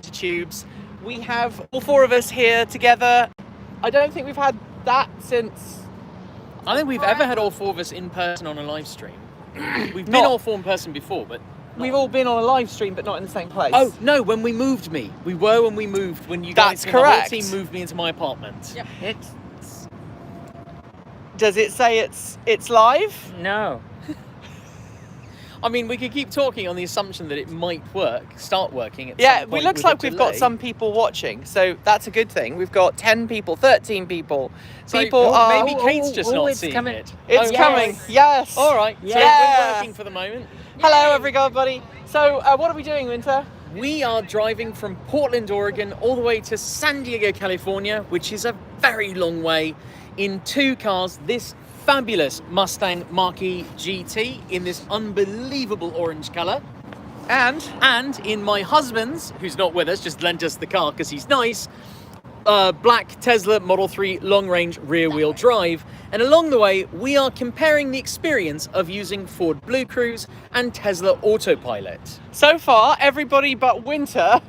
into tubes. We have all 4 of us here together. I don't think we've had that since... I don't think we've ever had all 4 of us in person on a live stream. We've been all 4 in person before, but... We've all been on a live stream, but not in the same place. Oh, no, when we moved me. We were when we moved, when you guys... That's correct. The whole team moved me into my apartment. Yep. Does it say it's live? No. I mean, we could keep talking on the assumption that it might start working at Yeah, some point it looks with a like we've got delay. some people watching, so that's a good thing. We've got 10 people, 13 people. So, People are... maybe Kate's just not it's seeing coming. it. It's Oh, coming, yes. All right, so Yeah. we're working for the moment. Hello, everybody. So, what are we doing, Winter? We are driving from Portland, Oregon, all the way to San Diego, California, which is a very long way, in 2 cars. This fabulous Mustang Mach-E GT in this unbelievable orange colour. And in my husband's, who's not with us, just lent us the car because he's nice, black Tesla Model 3 long-range rear-wheel drive. And along the way, we are comparing the experience of using Ford BlueCruise and Tesla Autopilot. So far, everybody but Winter.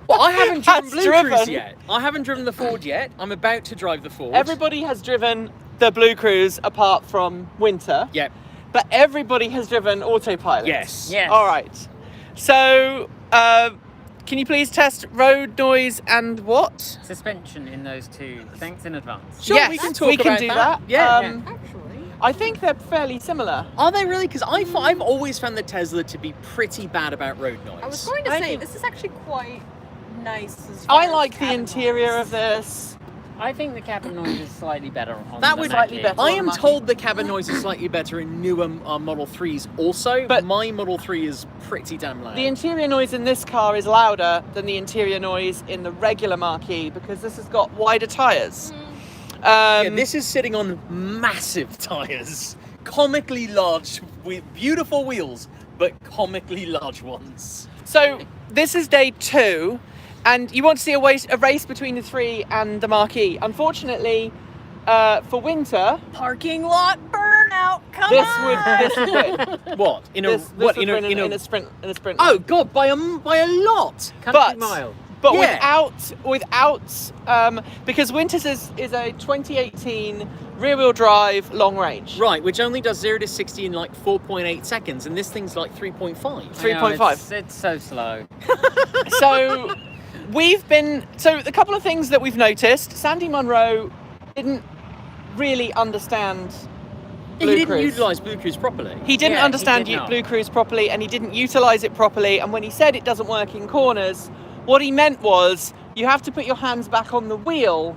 Well, I haven't driven Has BlueCruise driven. yet. I haven't driven the Ford yet. I'm about to drive the Ford. Everybody has driven the BlueCruise apart from Winter. Yep. But everybody has driven Autopilot. Yes. Yes. All right. So, can you please test road noise and what? Suspension in those 2. Thanks in advance. Sure, Yes, we can talk we can about do that. that. Yeah. Actually, I think they're fairly similar. Are they really? Because I've always found the Tesla to be pretty bad about road noise. I was going to I say think- this is actually quite nice. As far I as like the cabin interior noise. of this. I think the cabin noise is slightly better on That the would slightly Mach-E. better. I am Mach-E. told the cabin noise is slightly better in newer Model 3s also, But- but my Model 3 is pretty damn loud. The interior noise in this car is louder than the interior noise in the regular Mach-E because this has got wider tyres. Yeah, this is sitting on massive tyres. Comically large, with beautiful wheels, but comically large ones. So this is day 2, and you want to see a race between the 3 and the Mach-E. Unfortunately, for Winter, Parking lot burnout. Come this on. would win. What? In a This what? would In win a in a sprint. In a sprint. Oh god, by a lot. Country But- mile. But Yeah. without because Winter's is a 2018 rear-wheel drive long range. Right, which only does 0 to 60 in like 4.8 seconds, and this thing's like 3.5. I know, 3.5. It's so slow. So a couple of things that we've noticed. Sandy Munro didn't really understand He didn't BlueCruise. utilise BlueCruise properly. He didn't Yeah, he understand did not. BlueCruise properly, and he didn't utilize it properly. And when he said it doesn't work in corners, what he meant was you have to put your hands back on the wheel,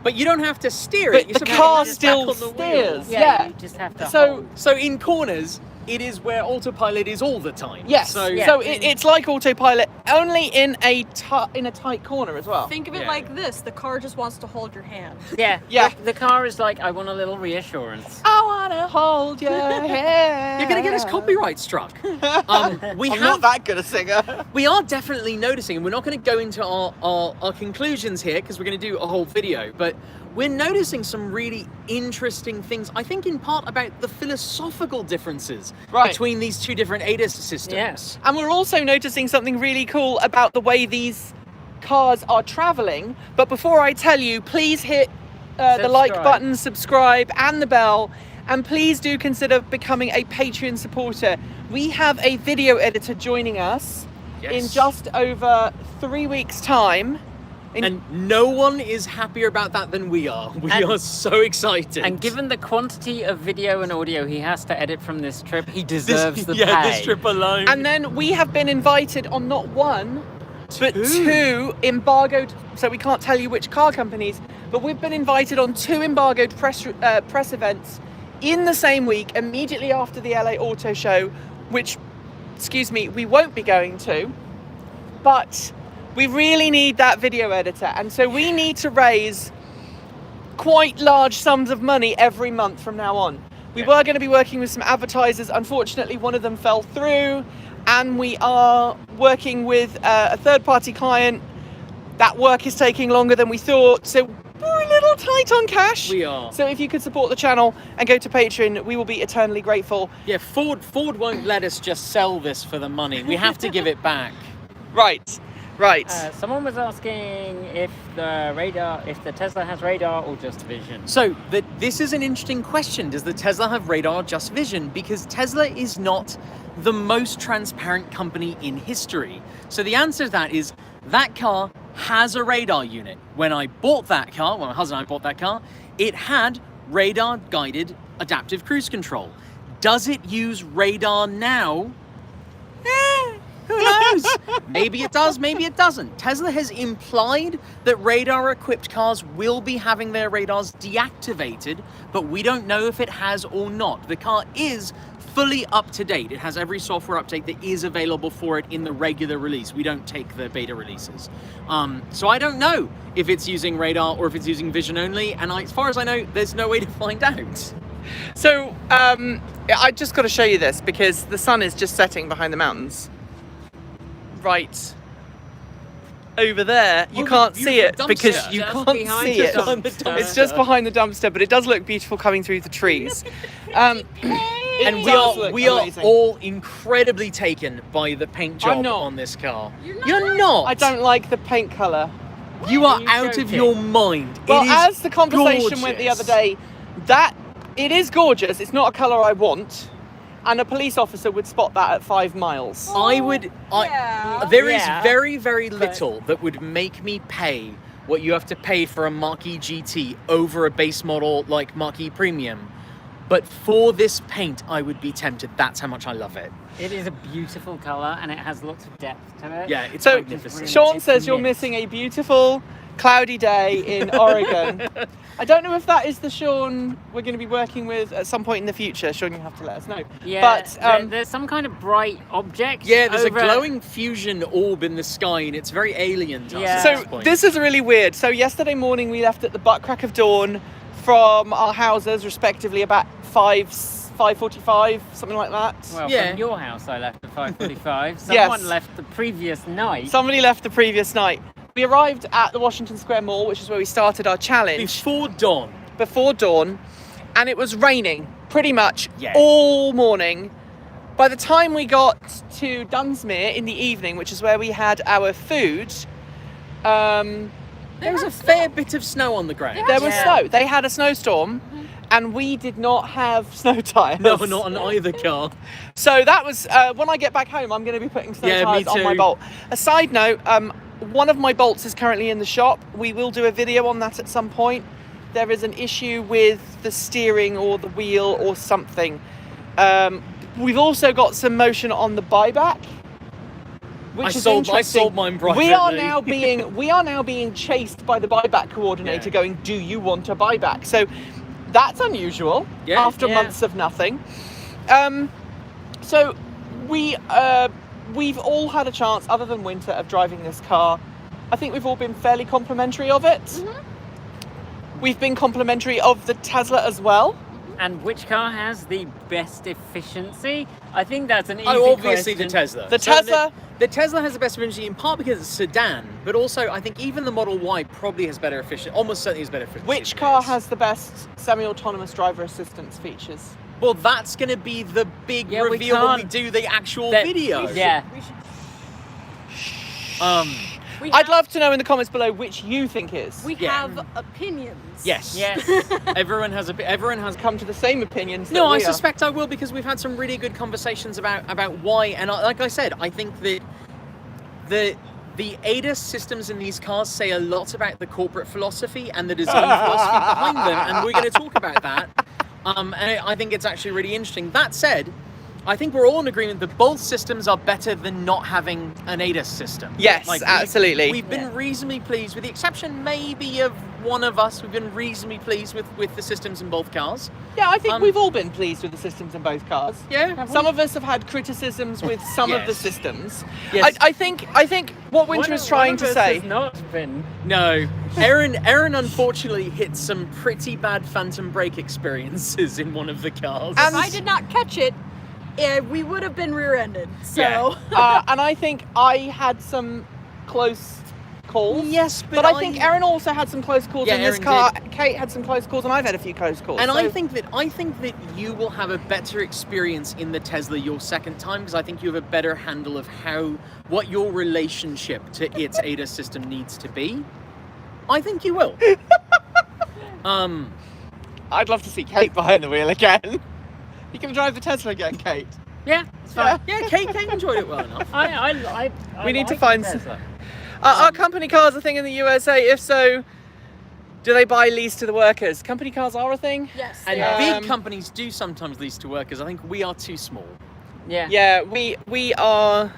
But you don't have to steer but it. You're the supposed car to just still back on the steers. wheel. Yeah. You just have to So hold. So in corners, it is where Autopilot is all the time. yes, So Yeah. so it's like Autopilot, only in a tight corner as well. Think of it Yeah. like this: the car just wants to hold your hand. Yeah. Yeah. The car is like, I want a little reassurance. I wanna hold your hand. You're gonna get us copyright struck. We I'm have not that good a singer. we are definitely noticing, and we're not going to go into our conclusions here because we're going to do a whole video, but we're noticing some really interesting things, I think in part about the philosophical differences Right. between these 2 different ADAS systems. Yes. And we're also noticing something really cool about the way these cars are traveling. But before I tell you, please hit the like Subscribe. button, subscribe, and the bell. And please do consider becoming a Patreon supporter. We have a video editor joining us in Yes. just over 3 weeks' time. And no one is happier about that than we are. We And- are so excited. And given the quantity of video and audio he has to edit from this trip, he deserves the this pay. trip alone. And then we have been invited on not one, but 2 embargoed, so we can't tell you which car companies, but we've been invited on 2 embargoed press events in the same week, immediately after the LA Auto Show, which, excuse me, we won't be going to, but we really need that video editor. And so we need to raise quite large sums of money every month from now on. We were going to be working with some advertisers. Unfortunately, one of them fell through, and we are working with a third-party client. That work is taking longer than we thought, so we're a little tight on cash. We are. So if you could support the channel and go to Patreon, we will be eternally grateful. Yeah, Ford won't let us just sell this for the money. We have to give it back. Right. Right. Someone was asking if the Tesla has radar or just vision. So this is an interesting question. Does the Tesla have radar or just vision? Because Tesla is not the most transparent company in history. So the answer to that is that car has a radar unit. When I bought that car, when my husband and I bought that car, it had radar guided adaptive cruise control. Does it use radar now? Who knows? Maybe it does, maybe it doesn't. Tesla has implied that radar-equipped cars will be having their radars deactivated, but we don't know if it has or not. The car is fully up to date. It has every software update that is available for it in the regular release. We don't take the beta releases. So I don't know if it's using radar or if it's using vision only, and as far as I know, there's no way to find out. So I just got to show you this because the sun is just setting behind the mountains. Right over there, you can't see it because you Just can't behind see the it. dumpster. It's just behind the dumpster, but it does look beautiful coming through the trees. And It we does are look we are amazing. all incredibly taken by the paint job I'm not. on this car. You're not. I don't like the paint colour. You are you out of joking? your mind. Well, it is as the conversation went the gorgeous. other day, that it is gorgeous. It's not a colour I want, and a police officer would spot that at 5 miles. I would. Yeah. There is Yeah, very, very little that would make me pay what you have to pay for a Mach-E GT over a base model like Mach-E Premium. But for this paint, I would be tempted. That's how much I love it. It is a beautiful color and it has lots of depth to it. Yeah, it's So magnificent. Sean It's says you're mixed. missing a beautiful cloudy day in Oregon. I don't know if that is the Sean we're going to be working with at some point in the future. Sean, you have to let us know. Yeah, But there's some kind of bright object. Yeah, there's over- a glowing fusion orb in the sky, and it's very alien to us Yeah. at so this point. this is really weird. So yesterday morning we left at the butt crack of dawn from our houses, respectively, about 5:45, something like that. Well, Yeah. from your house, I left at 5:45. Yes. Someone left the previous night. Somebody left the previous night. We arrived at the Washington Square Mall, which is where we started our challenge, Before dawn. before dawn, and it was raining pretty much Yeah. all morning. By the time we got to Dunsmuir in the evening, which is where we had our food, There was a fair bit of snow on the ground. there was Yeah. snow. They had a snowstorm, and we did not have snow tyres. No, not on either car. So that was, when I get back home, I'm going to be putting snow Yeah, me tyres on my too. Bolt. A side note, one of my Bolts is currently in the shop. We will do a video on that at some point. There is an issue with the steering or the wheel or something. We've also got some motion on the buyback, which I is sold interesting. mine We are privately. now being chased by the buyback coordinator, Yeah. going, "Do you want a buyback?" So that's unusual Yeah. after Yeah. months of nothing. So we've all had a chance, other than Winter, of driving this car. I think we've all been fairly complimentary of it. We've been complimentary of the Tesla as well. And which car has the best efficiency? I think that's an easy Oh, obviously question. the Tesla. The So Tesla- The Tesla has the best efficiency in part because it's a sedan, but also I think even the Model Y probably has better efficiency. Almost certainly has better efficiency. Which than car this. has the best semi-autonomous driver assistance features? Well, that's going to be the big Yeah, we reveal when we can't- do the actual That- video. Yeah. We should. We I'd have, love to know in the comments below which you think is. We Yeah. have opinions. Yes. Yes. Everyone has Come to the same opinions. No, that I we are. suspect I will because we've had some really good conversations about why, and like I said, I think that the ADAS systems in these cars say a lot about the corporate philosophy and the design philosophy behind them, and we're going to talk about that. And I think it's actually really interesting. That said, I think we're all in agreement that both systems are better than not having an ADAS system. Yes, Like, absolutely. We've been reasonably pleased, with the exception maybe of one of us, we've been reasonably pleased with the systems in both cars. Yeah, I think Um, we've all been pleased with the systems in both cars. Yeah. Some of us have had criticisms with some of the Yes. systems. Yes. I think what Winter is trying to say. Has not been. No, Aaron unfortunately hit some pretty bad phantom brake experiences in one of the cars. And- If I did not catch it, we would have been rear-ended. So Yeah. And I think I had some close calls. Yes, but I think Erin also had some close calls Yeah, in this Erin car. did. Kate had some close calls, and I've had a few close calls. And so- I think that you will have a better experience in the Tesla your second time, because I think you have a better handle of what your relationship to its ADAS system needs to be. I think you will. I'd love to see Kate behind the wheel again. You can drive the Tesla again, Kate. Yeah, it's fine. Yeah, Kate enjoyed it well enough. I We need to like find Tesla. Are company cars a thing in the USA? If so, do they buy lease to the workers? Company cars are a thing. Yes. And they are. big companies do sometimes lease to workers. I think we are too small. Yeah. Yeah, we are.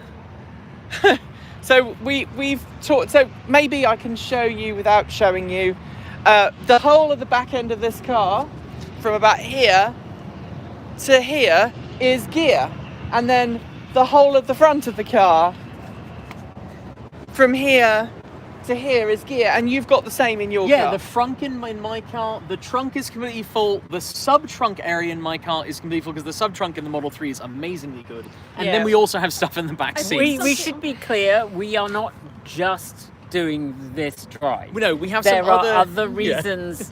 So we've talked. So maybe I can show you without showing you. The whole of the back end of this car, from about here to here, is gear, and then the whole of the front of the car, from here to here, is gear, and you've got the same in your Yeah, car. the frunk in my car, the trunk is completely full. The sub-trunk area in my car is completely full because the sub-trunk in the Model 3 is amazingly good. And Yeah. then we also have stuff in the back seat. We should be clear, we are not just doing this drive. No, we have There some are other yeah. reasons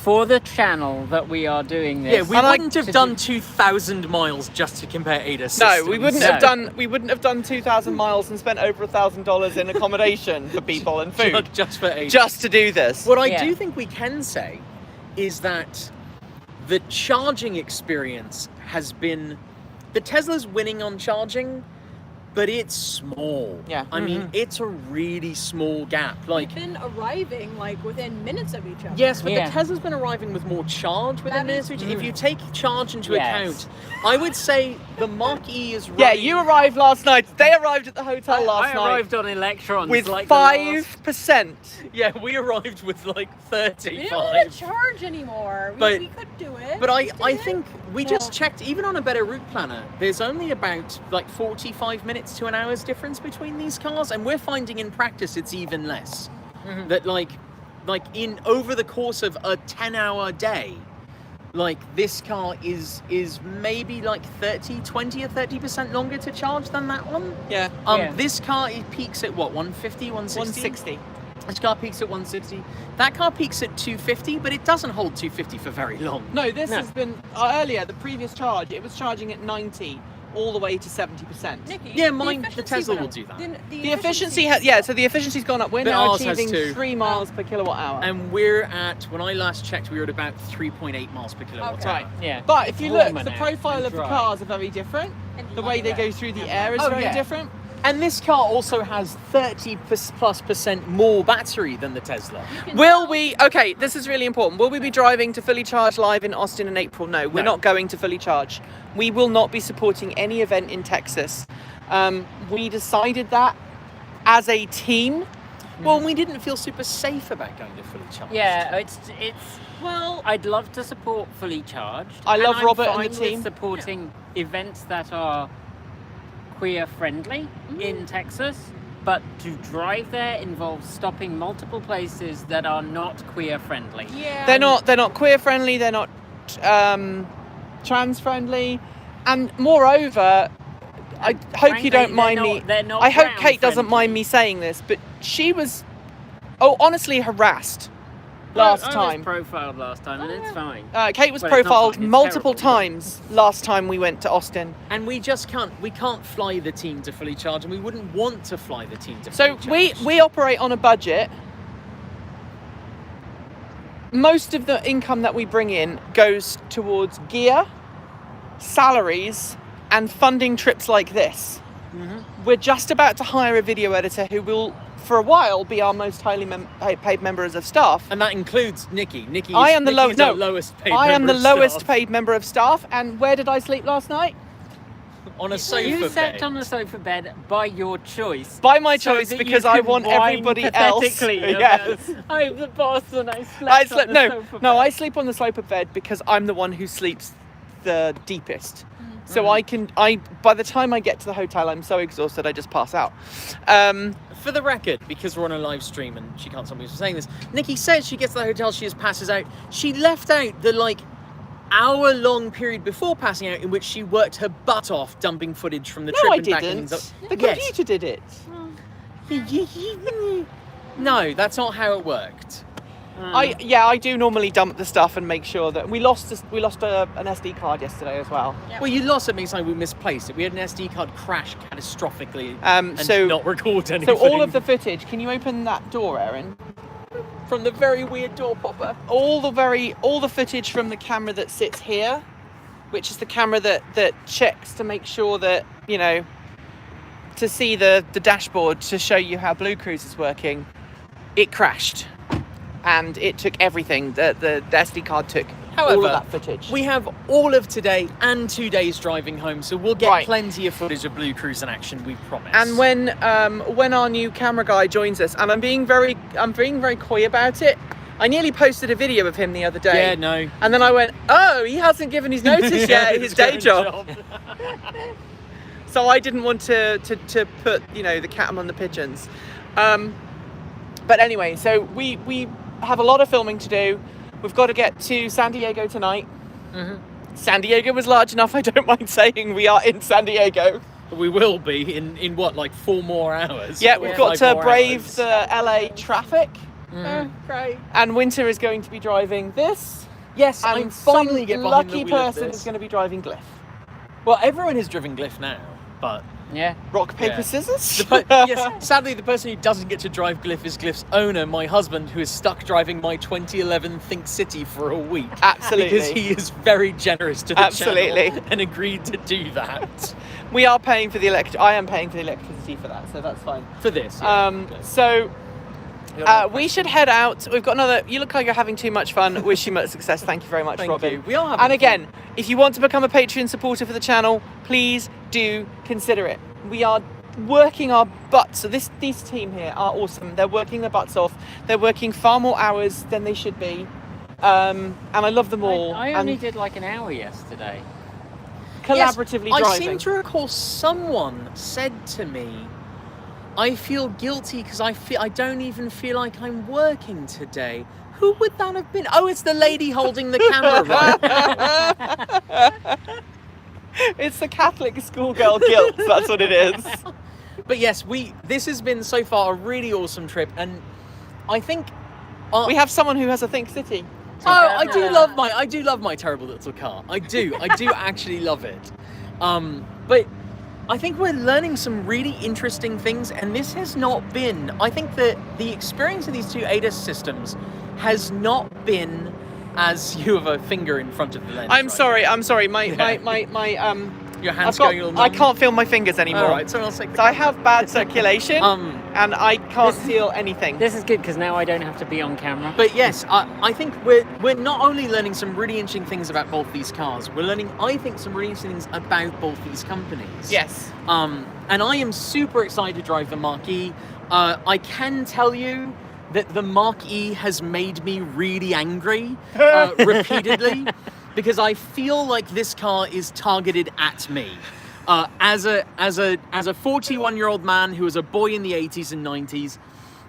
for the channel that we are doing this. Yeah, we And I- wouldn't have done 2,000 miles just to compare ADAS systems. No, we wouldn't No. have done. We wouldn't have done 2,000 miles and spent over $1,000 in accommodation for people and food just for ADAS. just to do this. What I Yeah. do think we can say is that the charging experience has been... The Tesla's winning on charging, but it's small. Yeah. I mean, it's a really small gap. Like, We've been arriving like within minutes of each other. yes, but Yeah. the Tesla's been arriving with more charge within That is minutes. If you take charge into Yes. account, I would say the Mach-E is running... Yeah, you arrived last night. They arrived at the hotel last I night arrived on electrons with like the last- 5%. Yeah, we arrived with like We didn't 35. want to charge anymore. But- we could do it. But I Just did it. think we just checked, even on a better route planner, there's only about like 45 minutes to an hour's difference between these cars, and we're finding in practice it's even less. That like in over the course of a 10-hour day, like this car is maybe like 20 or 30% longer to charge than that one. Yeah. Yeah. This car, it peaks at what, 150, 160? 160. This car peaks at 160. That car peaks at 250, but it doesn't hold 250 for very long. No, this No. has been earlier. The previous charge, it was charging at 90 all the way to 70%. Nikki, Yeah, the the efficiency Tesla went will up. do that. The efficiency has, yeah, so the efficiency's gone up. We're But now ours has achieving too. 3 miles per kilowatt hour. And we're at, when I last checked, we were at about 3.8 miles per kilowatt Okay. hour. Right. Yeah. But if you Warmer look, the now profile and of the dry. cars are very different. And The way they yeah. go through the air is Oh, very yeah. different. And this car also has 30+% more battery than the Tesla. Will we? Okay, this is really important. Will we be driving to Fully Charged live in Austin in April? No, we're No. not going to Fully Charge. We will not be supporting any event in Texas. We decided that as a team. Well, we didn't feel super safe about going to fully charged. Yeah, it's Well, I'd love to support Fully Charged. I love and Robert I'm and the fine with team. supporting events that are queer friendly in Texas, but to drive there involves stopping multiple places that are not queer friendly. yeah. They're not queer friendly. They're not trans friendly, and moreover, I hope Frankly, you don't mind me. they're not I hope brown Kate doesn't friendly. mind me saying this, but she was, honestly harassed last I time. was profiled last time, and it's fine. Kate was Well, it's not profiled fine, it's multiple terrible. times last time we went to Austin. And we just can't fly the team to fully charge, and we wouldn't want to fly the team to So fully charge. we operate on a budget. Most of the income that we bring in goes towards gear, salaries, and funding trips like this. We're just about to hire a video editor who will, for a while, be our most highly paid members of staff. And that includes Nikki. Nikki is, I am the Nikki is our no, lowest paid I am member the of lowest staff. paid member of staff. And where did I sleep last night? On a sofa You bed. slept on the sofa bed by your choice. By my so choice, that because you I can want whine everybody else. pathetically Yes. about, I'm the boss and I slept I on slept the no, sofa no. bed. I sleep on the sofa bed because I'm the one who sleeps the deepest. So I by the time I get to the hotel, I'm so exhausted I just pass out. For the record, because we're on a live stream and she can't stop me from saying this, Nikki says she gets to the hotel, she just passes out. She left out the hour-long period before passing out in which she worked her butt off dumping footage from the No, trip I and back. didn't. And The computer did it. No, that's not how it worked. I do normally dump the stuff and make sure that we lost an SD card yesterday as well. Yeah. Well, you lost it means like we misplaced it. We had an SD card crash catastrophically and so- not record anything. So all of the footage. Can you open that door, Erin? from the very weird door popper. All the footage from the camera that sits here, which is the camera that checks to make sure that, you know, to see the dashboard to show you how BlueCruise is working. It crashed, and it took everything. The SD card took However, all of that footage. We have all of today and 2 days driving home, so we'll get Right. plenty of footage of BlueCruise in action, we promise. And when our new camera guy joins us, and I'm being very coy about it. I nearly posted a video of him the other day. Yeah, no. And then I went, oh, he hasn't given his notice yet at his day current job. So I didn't want to put, you know, the cat among the pigeons. But anyway, so we have a lot of filming to do. We've got to get to San Diego tonight. Mhm. San Diego was large enough, I don't mind saying we are in San Diego. We will be in what, like 4 more hours? Yeah, we've got 5 to more brave hours. the LA traffic. Great. And Winter is going to be driving this. Yes, And I'm finally some get behind lucky the wheel of person this. is going to be driving Glyph. Well, everyone has driven Glyph now, but Yeah. Rock, paper, Yeah. scissors? yes, sadly the person who doesn't get to drive Glyph is Glyph's owner, my husband, who is stuck driving my 2011 Think City for a week. Absolutely. Because he is very generous to the Absolutely. channel and agreed to do that We are paying for the I am paying for the electricity for that, so that's fine. for this. yeah. Okay. So we should head out. We've got another. You look like you're having too much fun. Wish you much success. Thank you very much, Thank Robin. you. We are having And again, fun. if you want to become a Patreon supporter for the channel, please do consider it. We are working our butts. So these team here are awesome. They're working their butts off. They're working far more hours than they should be. And I love them all. I only and did like an hour yesterday. collaboratively Yes, driving. I seem to recall someone said to me, I feel guilty because I don't even feel like I'm working today. Who would that have been? Oh, it's the lady holding the camera, right? It's the Catholic schoolgirl guilt. That's what it is. But yes, this has been so far a really awesome trip, and I think We have someone who has a Think City. Oh, I do love my terrible little car. I do actually love it. But I think we're learning some really interesting things, and this has not been. I think that the experience of these two ADAS systems has not been as you have a finger in front of the lens. I'm right sorry. now. Your hands I've got, going all I can't feel my fingers ananymore. All right, someone else take the So I have bad circulation, Um, and I can't feel anything. This is good because now I don't have to be on camera. But yes, I think we're not only learning some really interesting things about both these cars, we're learning, I think, some really interesting things about both these companies. Yes. And I am super excited to drive the Mach-E. I can tell you that the Mach-E has made me really angry repeatedly because I feel like this car is targeted at me. As a 41-year-old man who was a boy in the 80s and 90s,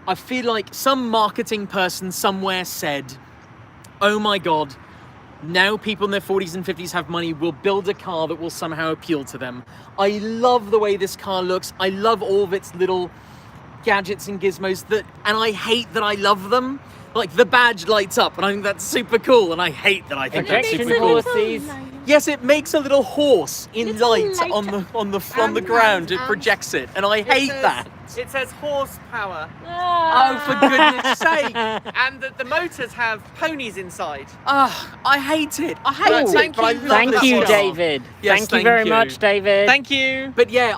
I feel like some marketing person somewhere said, oh my God, now people in their 40s and 50s have money, will build a car that will somehow appeal to them. I love the way this car looks. I love all of its little gadgets and gizmos, and I hate that I love them. Like the badge lights up and I think that's super cool, and I hate that I think that's Injection super cool. horses. Yes, it makes a little horse in It's light light on the ground. It projects it, and I hate that. It says horsepower, Oh, for goodness sake! and the motors have ponies inside. I hate it. I hate Right, it. thank but I you. love Thank this you, car. David. Yes, thank you very thank you. much, David. Thank you. But yeah,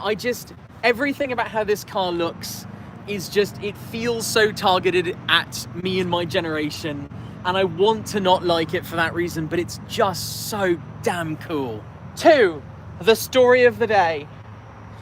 everything about how this car looks is just, it feels so targeted at me and my generation, and I want to not like it for that reason, but it's just so damn cool. 2, the story of the day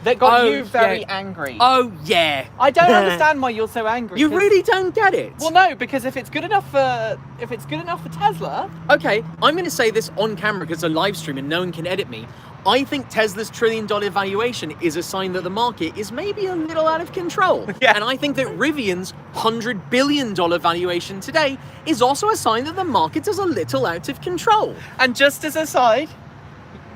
that got Oh, you very yeah. angry. Oh yeah. I don't understand why you're so angry. You 'cause- really don't get it. Well, no, because if it's good enough for Tesla, Okay, I'm going to say this on camera because it's a live stream and no one can edit me. I think Tesla's $1 trillion valuation is a sign that the market is maybe a little out of control. Yeah. And I think that Rivian's $100 billion valuation today is also a sign that the market is a little out of control. and just as a side,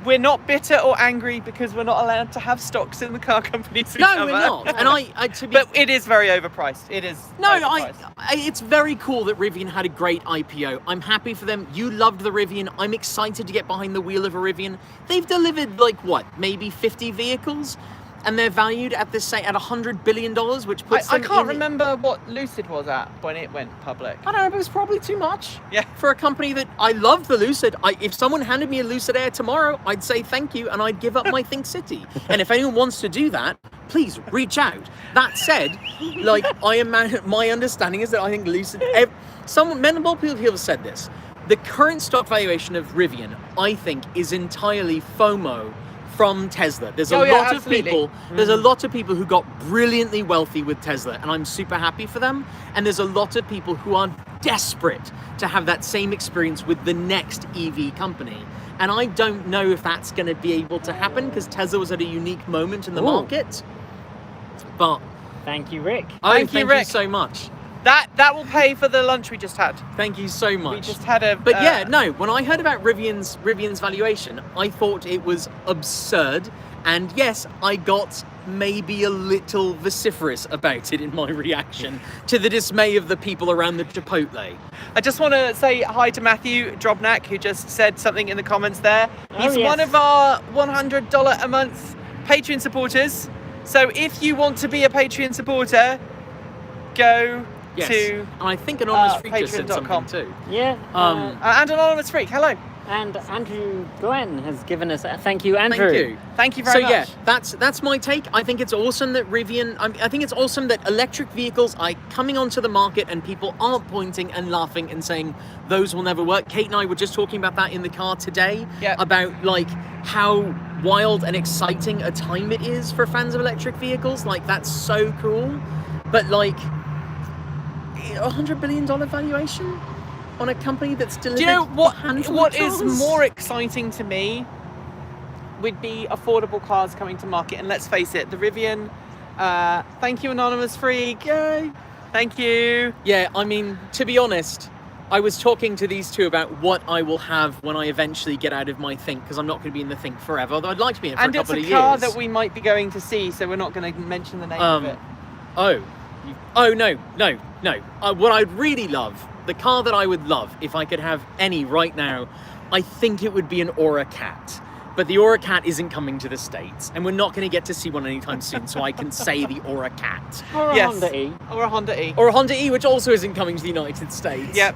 we're not bitter or angry because we're not allowed to have stocks in the car companies. we No, cover. we're not. And I to be But it is very overpriced. It is. overpriced. It's very cool that Rivian had a great IPO. I'm happy for them. You loved the Rivian. I'm excited to get behind the wheel of a Rivian. They've delivered like what, maybe 50 vehicles, and they're valued at $100 billion, which puts I them can't in remember what Lucid was at when it went public. I don't know, but it was probably too much. Yeah. For a company that I love the Lucid. If someone handed me a Lucid Air tomorrow, I'd say thank you and I'd give up my Think City. And if anyone wants to do that, please reach out. That said, like my understanding is that I think Lucid. Multiple people have said this. The current stock valuation of Rivian, I think, is entirely FOMO from Tesla. There's a lot of people. There's a lot of people who got brilliantly wealthy with Tesla, and I'm super happy for them. And there's a lot of people who are desperate to have that same experience with the next EV company. And I don't know if that's going to be able to happen because Tesla was at a unique moment in the market. But Thank you, Rick. thank you, you Rick. so much. That will pay for the lunch we just had. Thank you so much. We just had a. But yeah, no, when I heard about Rivian's valuation, I thought it was absurd. And yes, I got maybe a little vociferous about it in my reaction to the dismay of the people around the Chipotle. I just want to say hi to Matthew Drobnak, who just said something in the comments there. He's yes. one of our $100 a month Patreon supporters. So if you want to be a Patreon supporter, go Yes. to And I think Anonymous Freak just said patreon.com. something too. Yeah. and Anonymous Freak. Hello. And Andrew Glenn has given us a thank you, Andrew. Thank you. Thank you very much. So yeah, that's my take. I think it's awesome that Rivian. I think it's awesome that electric vehicles are coming onto the market and people aren't pointing and laughing and saying those will never work. Kate and I were just talking about that in the car today. Yeah. About like how wild and exciting a time it is for fans of electric vehicles. Like that's so cool. But like $100 billion valuation on a company that's delivered. Do you know what? a handful What of is cars? more exciting to me would be affordable cars coming to market. And let's face it, the Rivian. Thank you, Anonymous Freak. Yay! Thank you. Yeah, I mean, to be honest, I was talking to these two about what I will have when I eventually get out of my Think, because I'm not going to be in the Think forever, although I'd like to be in it for And a it's couple a of car years. that we might be going to see, so we're not going to mention the name of it. Oh, no. What I'd really love, the car that I would love, if I could have any right now, I think it would be an Aura Cat. But the Aura Cat isn't coming to the States, and we're not going to get to see one anytime soon, so I can say the Aura Cat. Or a Yes. Honda E. Or a Honda E. Or a Honda E, which also isn't coming to the United States. Yep.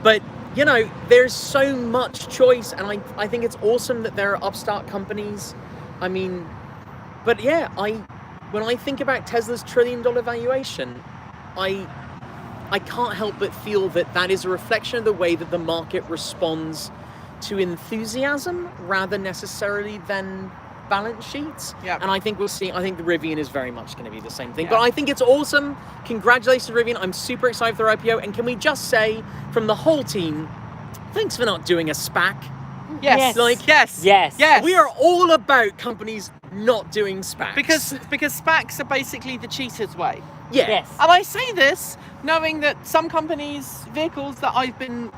But you know, there's so much choice, and I think it's awesome that there are upstart companies. I mean, but yeah, when I think about Tesla's $1 trillion valuation, I can't help but feel that is a reflection of the way that the market responds to enthusiasm rather necessarily than balance sheets. Yeah. And I think we'll see. I think the Rivian is very much going to be the same thing. Yeah. But I think it's awesome. Congratulations, Rivian. I'm super excited for their IPO. And can we just say from the whole team, thanks for not doing a SPAC. Yes. Like, Yes. Yes. Yes. We are all about companies not doing SPACs. because SPACs are basically the cheater's way. yeah. Yes. And I say this knowing that some companies' vehicles that I've been,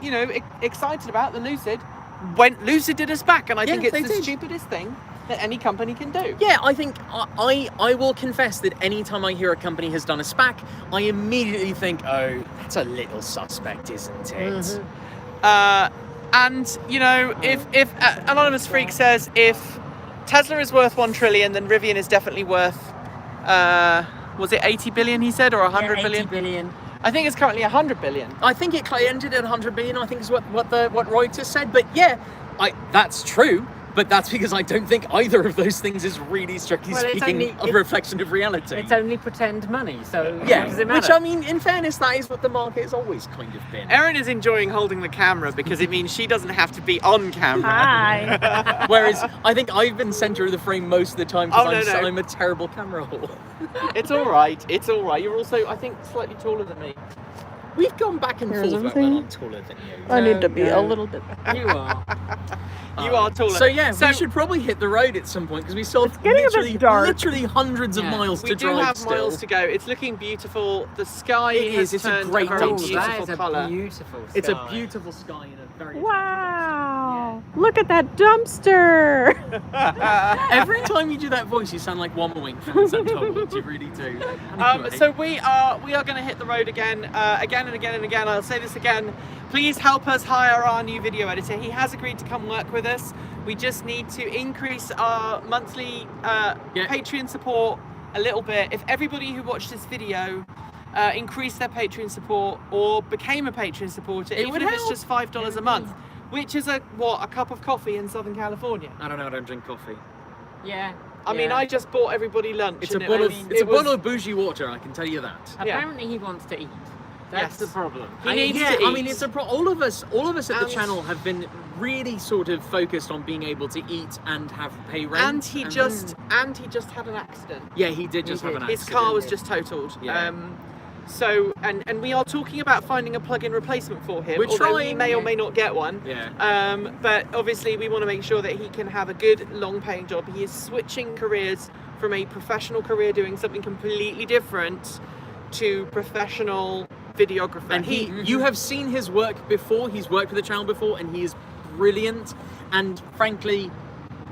excited about, the Lucid did a SPAC, and I think Yeah, it's they the did. stupidest thing that any company can do. Yeah, I think I will confess that anytime I hear a company has done a SPAC, I immediately think, oh, that's a little suspect, isn't it? And if Anonymous Freak says if Tesla is worth 1 trillion, then Rivian is definitely worth was it 80 billion he said, or 100 80 billion? billion. I think it's currently 100 billion. I think it ended at 100 billion. I think is what Reuters said. But yeah, that's true. But that's because I don't think either of those things is really, strictly Well, it's speaking, only- a reflection of reality. It's only pretend money, so yeah, what does it which matter? I mean, in fairness, that is what the market has always kind of been. Erin is enjoying holding the camera because it means she doesn't have to be on camera. Hi. Whereas I think I've been centre of the frame most of the time Oh, because no. I'm a terrible camera whore. It's all right. It's all right. You're also, I think, slightly taller than me. We've gone back and Here's forth about everything. when I'm taller than you. I need to be no. a little bit. You are. You are taller. So yeah, So we should probably hit the road at some point because we still have getting a bit dark. literally hundreds of Yeah. miles we to do drive have still. miles to go. It's looking beautiful. The sky It has is. It's a turned great a very day. Oh, beautiful that is a colour. beautiful It's a sky. beautiful sky in a very Wow. Look at that dumpster. Every time you do that voice, you sound like Womawink from St. Thomas. You really do. Anyway. So we are going to hit the road again and again. I'll say this again. Please help us hire our new video editor. He has agreed to come work with us. We just need to increase our monthly Patreon support a little bit. If everybody who watched this video increased their Patreon support or became a Patreon supporter, even if it's just $5 a month, which is a cup of coffee in Southern California. I don't know, I don't drink coffee. Yeah. I mean, I just bought everybody lunch. It's a bottle of bougie water, I can tell you that. Apparently he wants to eat. That's the problem. He needs to eat. I mean, it's all of us at the channel have been really sort of focused on being able to eat and pay rent. And he just had an accident. Yeah, he did just have an accident. His car was just totaled. Yeah. So we are talking about finding a plug-in replacement for him. We're although trying, he may or may not get one. Yeah. But obviously we want to make sure that he can have a good long-paying job. He is switching careers from a professional career doing something completely different to professional videographer. And you have seen his work before. He's worked with the channel before, and he is brilliant. And frankly,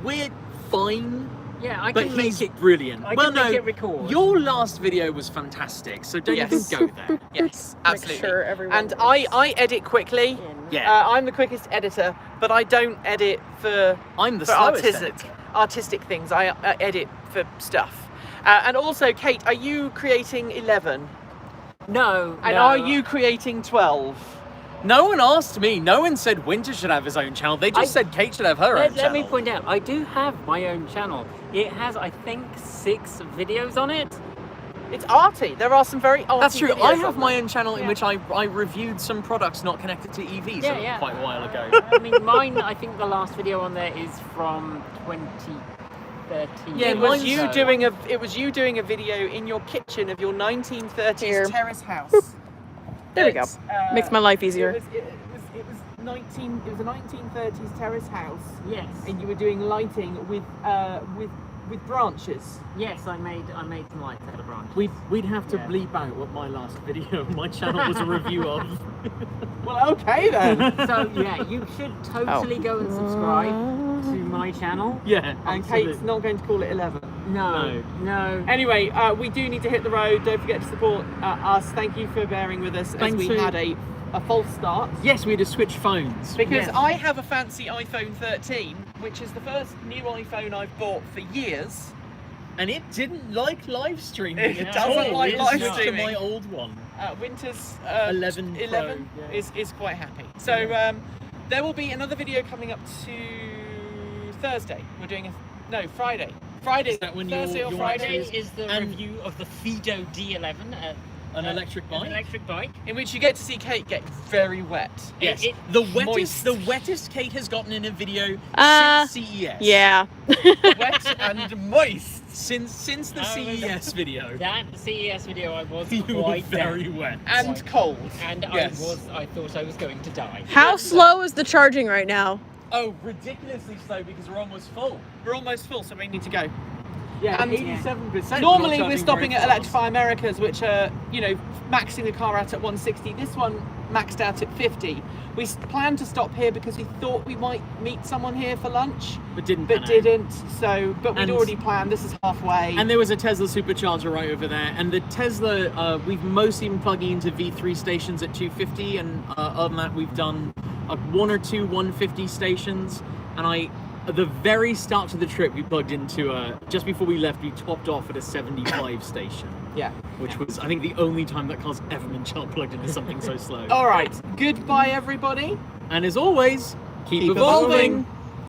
we're fine. Yeah, I but can he's make it brilliant. I can make it record. Your last video was fantastic, so don't even go there. Yes, absolutely. Make sure everyone and I edit quickly. Yeah. I'm the quickest editor, but I don't edit for artistic things. I edit for stuff. And also, Kate, are you creating 11? No. And are you creating 12? No one asked me. No one said Winter should have his own channel. They just said Kate should have her own channel. Let me point out, I do have my own channel. It has, I think, 6 videos on it. It's arty. There are some very arty That's true. videos I have on my there. own channel in which I reviewed some products not connected to EVs quite a while ago. I mean, mine, I think the last video on there is from 2013. Yeah, it was you doing a video in your kitchen of your 1930s terrace house. There we go. Makes my life easier. It was a 1930s terrace house. Yes. And you were doing lighting with branches. Yes, I made some lights out of branches. We'd have to bleep out what my last video on my channel was a review of. Well, okay then. So yeah, you should totally go and subscribe to my channel. Yeah. And Kate's not going to call it 11. No. Anyway, we do need to hit the road. Don't forget to support us. Thank you for bearing with us as we had a false start. Yes, we had to switch phones. Because I have a fancy iPhone 13, which is the first new iPhone I've bought for years. And it didn't like live streaming. It doesn't like live switched streaming. to my old one. Winter's 11 Pro, is quite happy. So there will be another video coming up to Thursday. We're doing Friday. Friday. Is that when Thursday or Friday is the review of the Fido D11. An electric bike? An electric bike. In which you get to see Kate get very wet. Yes. The wettest Kate has gotten in a video since CES. Yeah. Wet and moist. Since the CES video. That CES video I was you quite were very wet. And cold. And yes. I thought I was going to die. How slow is the charging right now? Oh, ridiculously slow because we're almost full. We're almost full, so we need to go. Yeah, and 87%. Normally we're stopping at Electrify Americas, which are, maxing the car out at 160. This one maxed out at 50. We planned to stop here because we thought we might meet someone here for lunch. But didn't. But we'd already planned. This is halfway. And there was a Tesla supercharger right over there. And the Tesla, we've mostly been plugging into V3 stations at 250. And other than that, we've done 1 or 2 150 stations. And at the very start of the trip, we plugged into, just before we left, we topped off at a 75 station. Yeah. Which was, I think, the only time that car's ever been plugged into something so slow. All right. Goodbye, everybody. And as always, keep evolving.